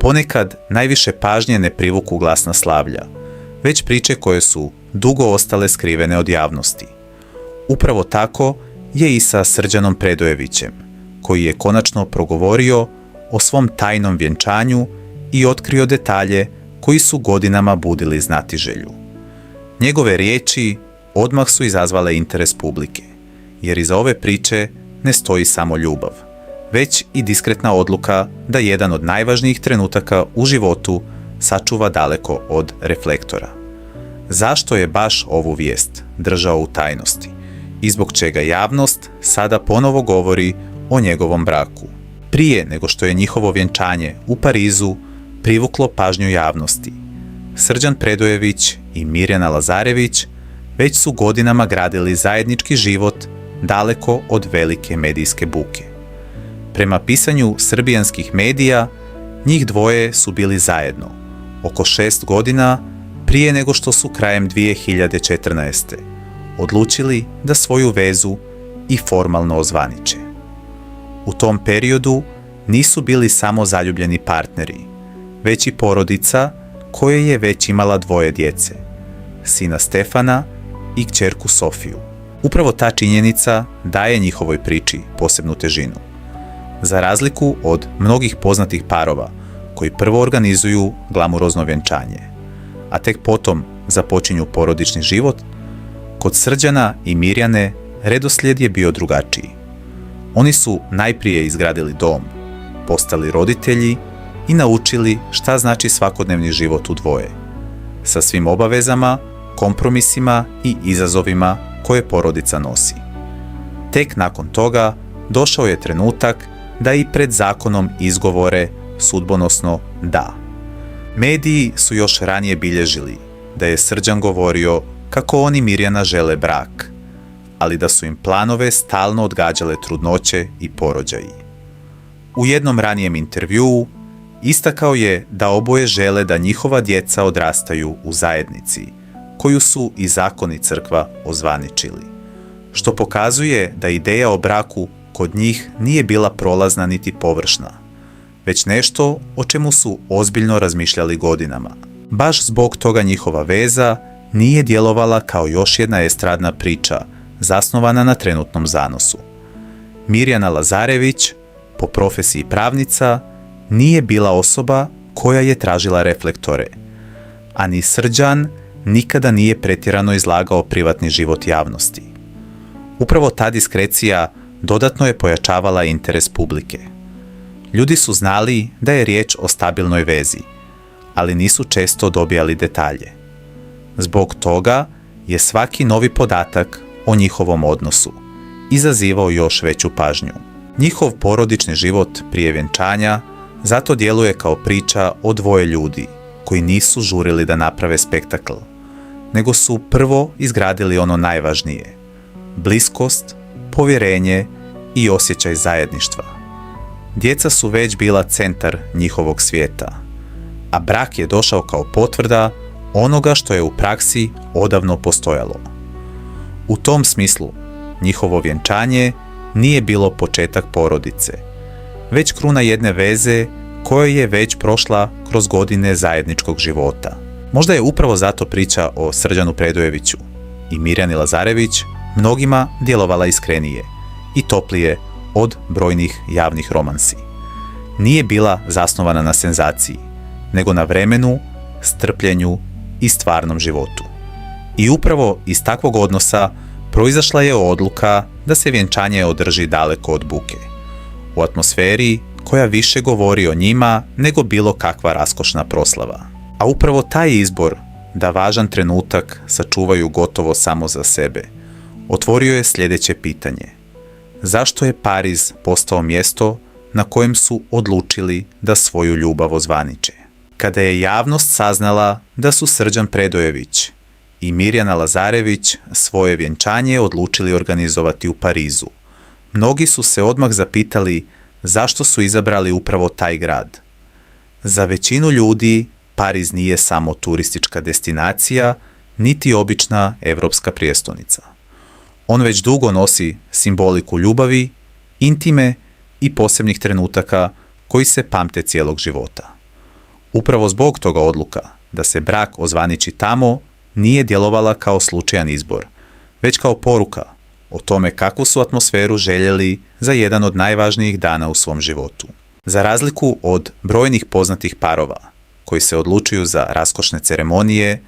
Ponekad najviše pažnje ne privuku glasna slavlja, već priče koje su dugo ostale skrivene od javnosti. Upravo tako je i sa Srđanom Predojevićem, koji je konačno progovorio o svom tajnom vjenčanju i otkrio detalje koji su godinama budili znatiželju. Njegove riječi odmah su izazvale interes publike, jer iza ove priče ne stoji samo ljubav, već i diskretna odluka da jedan od najvažnijih trenutaka u životu sačuva daleko od reflektora. Zašto je baš ovu vijest držao u tajnosti i zbog čega javnost sada ponovo govori o njegovom braku? Prije nego što je njihovo vjenčanje u Parizu privuklo pažnju javnosti, Srđan Predojević i Mirjana Lazarević već su godinama gradili zajednički život daleko od velike medijske buke. Prema pisanju srbijanskih medija, njih dvoje su bili zajedno oko 6 godina prije nego što su krajem 2014. odlučili da svoju vezu i formalno ozvaniče. U tom periodu nisu bili samo zaljubljeni partneri, već i porodica koja je već imala 2 djece, sina Stefana i kćerku Sofiju. Upravo ta činjenica daje njihovoj priči posebnu težinu. Za razliku od mnogih poznatih parova koji prvo organizuju glamurozno vjenčanje, a tek potom započinju porodični život, kod Srđana i Mirjane redoslijed je bio drugačiji. Oni su najprije izgradili dom, postali roditelji i naučili šta znači svakodnevni život u dvoje, sa svim obavezama, kompromisima i izazovima koje porodica nosi. Tek nakon toga došao je trenutak da i pred zakonom izgovore sudbonosno da. Mediji su još ranije bilježili da je Srđan govorio kako on i Mirjana žele brak, ali da su im planove stalno odgađale trudnoće i porođaji. U jednom ranijem intervjuu istakao je da oboje žele da njihova djeca odrastaju u zajednici, koju su i zakon i crkva ozvaničili, što pokazuje da ideja o braku kod njih nije bila prolazna niti površna, već nešto o čemu su ozbiljno razmišljali godinama. Baš zbog toga njihova veza nije djelovala kao još jedna estradna priča zasnovana na trenutnom zanosu. Mirjana Lazarević, po profesiji pravnica, nije bila osoba koja je tražila reflektore, a ni Srđan nikada nije pretjerano izlagao privatni život javnosti. Upravo ta diskrecija dodatno je pojačavala interes publike. Ljudi su znali da je riječ o stabilnoj vezi, ali nisu često dobijali detalje. Zbog toga je svaki novi podatak o njihovom odnosu izazivao još veću pažnju. Njihov porodični život prije vjenčanja zato djeluje kao priča o 2 ljudi koji nisu žurili da naprave spektakl, nego su prvo izgradili ono najvažnije: bliskost, povjerenje i osjećaj zajedništva. Djeca su već bila centar njihovog svijeta, a brak je došao kao potvrda onoga što je u praksi odavno postojalo. U tom smislu, njihovo vjenčanje nije bilo početak porodice, već kruna jedne veze koja je već prošla kroz godine zajedničkog života. Možda je upravo zato priča o Srđanu Predojeviću i Mirjani Lazarević mnogima djelovala iskrenije i toplije od brojnih javnih romansi. Nije bila zasnovana na senzaciji, nego na vremenu, strpljenju i stvarnom životu. I upravo iz takvog odnosa proizašla je odluka da se vjenčanje održi daleko od buke, u atmosferi koja više govori o njima nego bilo kakva raskošna proslava. A upravo taj izbor da važan trenutak sačuvaju gotovo samo za sebe otvorio je sljedeće pitanje: zašto je Pariz postao mjesto na kojem su odlučili da svoju ljubav ozvaniče? Kada je javnost saznala da su Srđan Predojević i Mirjana Lazarević svoje vjenčanje odlučili organizovati u Parizu, mnogi su se odmah zapitali zašto su izabrali upravo taj grad. Za većinu ljudi Pariz nije samo turistička destinacija, niti obična evropska prijestolnica. On već dugo nosi simboliku ljubavi, intime i posebnih trenutaka koji se pamte cijelog života. Upravo zbog toga odluka da se brak ozvaniči tamo nije djelovala kao slučajan izbor, već kao poruka o tome kakvu su atmosferu željeli za jedan od najvažnijih dana u svom životu. Za razliku od brojnih poznatih parova koji se odlučuju za raskošne ceremonije,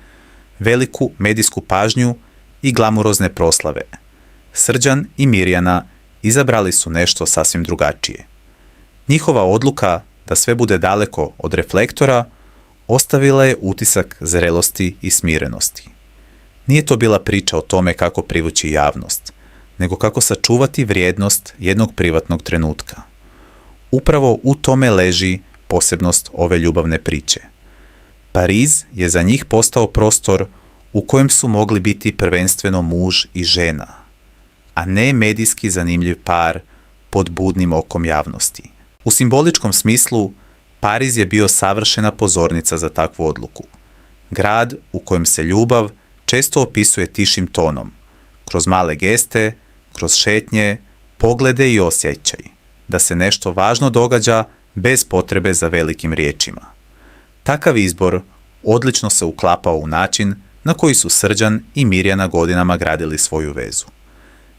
veliku medijsku pažnju i glamurozne proslave, Srđan i Mirjana izabrali su nešto sasvim drugačije. Njihova odluka da sve bude daleko od reflektora ostavila je utisak zrelosti i smirenosti. Nije to bila priča o tome kako privući javnost, nego kako sačuvati vrijednost jednog privatnog trenutka. Upravo u tome leži posebnost ove ljubavne priče. Pariz je za njih postao prostor u kojem su mogli biti prvenstveno muž i žena, a ne medijski zanimljiv par pod budnim okom javnosti. U simboličkom smislu, Pariz je bio savršena pozornica za takvu odluku. Grad u kojem se ljubav često opisuje tišim tonom, kroz male geste, kroz šetnje, poglede i osjećaj, da se nešto važno događa bez potrebe za velikim riječima. Takav izbor odlično se uklapao u način na koji su Srđan i Mirjana godinama gradili svoju vezu.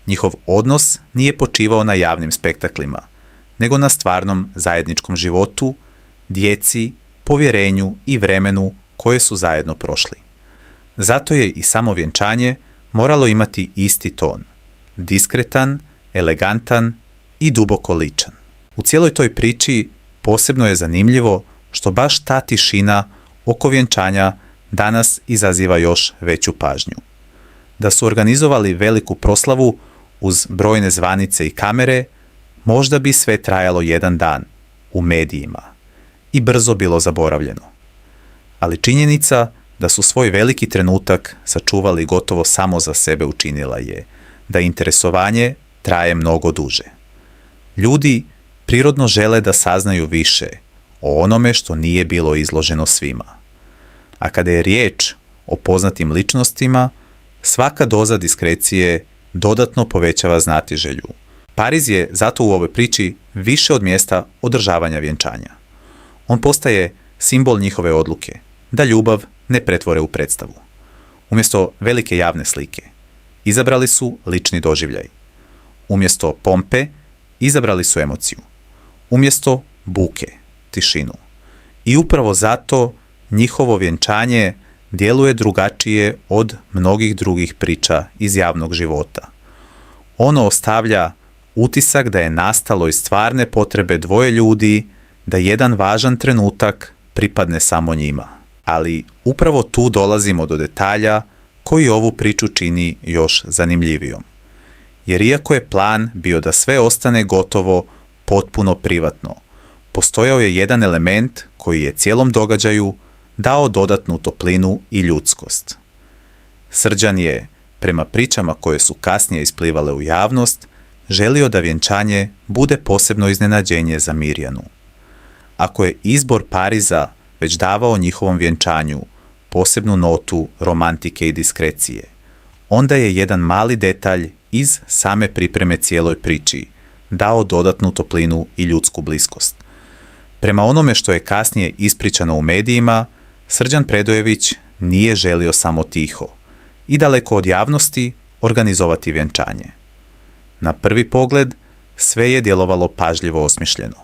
Njihov odnos nije počivao na javnim spektaklima, nego na stvarnom zajedničkom životu, djeci, povjerenju i vremenu koje su zajedno prošli. Zato je i samo vjenčanje moralo imati isti ton, diskretan, elegantan i duboko ličan. U cijeloj toj priči posebno je zanimljivo što baš ta tišina oko vjenčanja danas izaziva još veću pažnju. Da su organizovali veliku proslavu uz brojne zvanice i kamere, možda bi sve trajalo jedan dan u medijima i brzo bilo zaboravljeno. Ali činjenica da su svoj veliki trenutak sačuvali gotovo samo za sebe učinila je da interesovanje traje mnogo duže. Ljudi prirodno žele da saznaju više o onome što nije bilo izloženo svima. A kada je riječ o poznatim ličnostima, svaka doza diskrecije dodatno povećava znatiželju. Pariz je zato u ovoj priči više od mjesta održavanja vjenčanja. On postaje simbol njihove odluke da ljubav ne pretvore u predstavu. Umjesto velike javne slike, izabrali su lični doživljaj. Umjesto pompe, izabrali su emociju. Umjesto buke, tišinu. I upravo zato njihovo vjenčanje djeluje drugačije od mnogih drugih priča iz javnog života. Ono ostavlja utisak da je nastalo iz stvarne potrebe dvoje ljudi da jedan važan trenutak pripadne samo njima. Ali upravo tu dolazimo do detalja koji ovu priču čini još zanimljivijom. Jer iako je plan bio da sve ostane gotovo potpuno privatno, postojao je jedan element koji je cijelom događaju dao dodatnu toplinu i ljudskost. Srđan je, prema pričama koje su kasnije isplivale u javnost, želio da vjenčanje bude posebno iznenađenje za Mirjanu. Ako je izbor Pariza već davao njihovom vjenčanju posebnu notu romantike i diskrecije, onda je jedan mali detalj iz same pripreme cijeloj priči dao dodatnu toplinu i ljudsku bliskost. Prema onome što je kasnije ispričano u medijima, Srđan Predojević nije želio samo tiho i daleko od javnosti organizovati vjenčanje. Na prvi pogled sve je djelovalo pažljivo osmišljeno.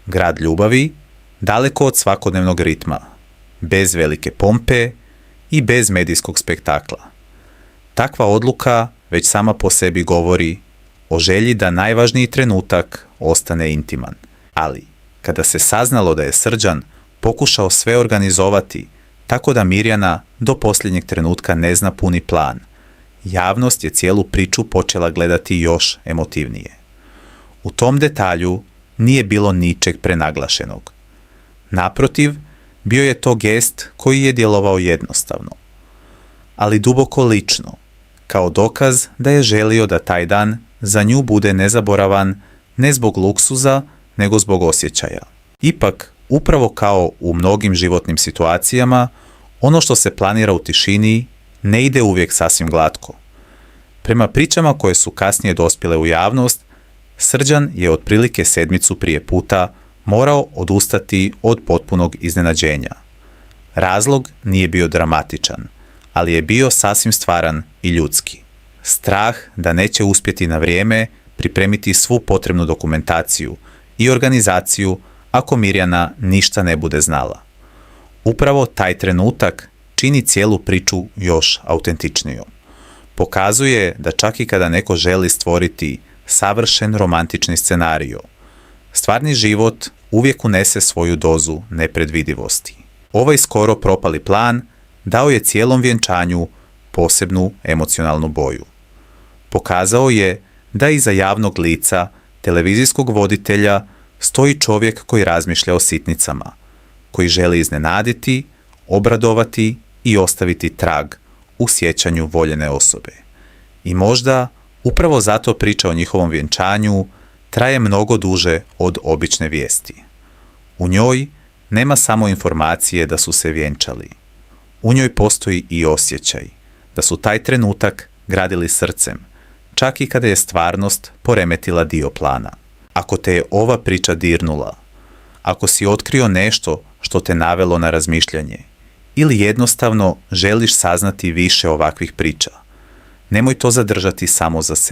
Grad ljubavi, daleko od svakodnevnog ritma, bez velike pompe i bez medijskog spektakla. Takva odluka već sama po sebi govori o želji da najvažniji trenutak ostane intiman. Ali, kada se saznalo da je Srđan pokušao sve organizovati tako da Mirjana do posljednjeg trenutka ne zna puni plan, javnost je cijelu priču počela gledati još emotivnije. U tom detalju nije bilo ničeg prenaglašenog. Naprotiv, bio je to gest koji je djelovao jednostavno, ali duboko lično, kao dokaz da je želio da taj dan za nju bude nezaboravan ne zbog luksuza, nego zbog osjećaja. Ipak, upravo kao u mnogim životnim situacijama, ono što se planira u tišini ne ide uvijek sasvim glatko. Prema pričama koje su kasnije dospjele u javnost, Srđan je otprilike sedmicu prije puta morao odustati od potpunog iznenađenja. Razlog nije bio dramatičan, ali je bio sasvim stvaran i ljudski. Strah da neće uspjeti na vrijeme pripremiti svu potrebnu dokumentaciju i organizaciju ako Mirjana ništa ne bude znala. Upravo taj trenutak čini cijelu priču još autentičnijom. Pokazuje da čak i kada neko želi stvoriti savršen romantični scenario, stvarni život uvijek unese svoju dozu nepredvidivosti. Ovaj skoro propali plan dao je cijelom vjenčanju posebnu emocionalnu boju. Pokazao je da iza javnog lica televizijskog voditelja stoji čovjek koji razmišlja o sitnicama, koji želi iznenaditi, obradovati i ostaviti trag u sjećanju voljene osobe. I možda upravo zato priča o njihovom vjenčanju traje mnogo duže od obične vijesti. U njoj nema samo informacije da su se vjenčali. U njoj postoji i osjećaj da su taj trenutak gradili srcem, čak i kada je stvarnost poremetila dio plana. Ako te je ova priča dirnula, ako si otkrio nešto što te navelo na razmišljanje, ili jednostavno želiš saznati više ovakvih priča, nemoj to zadržati samo za sebe.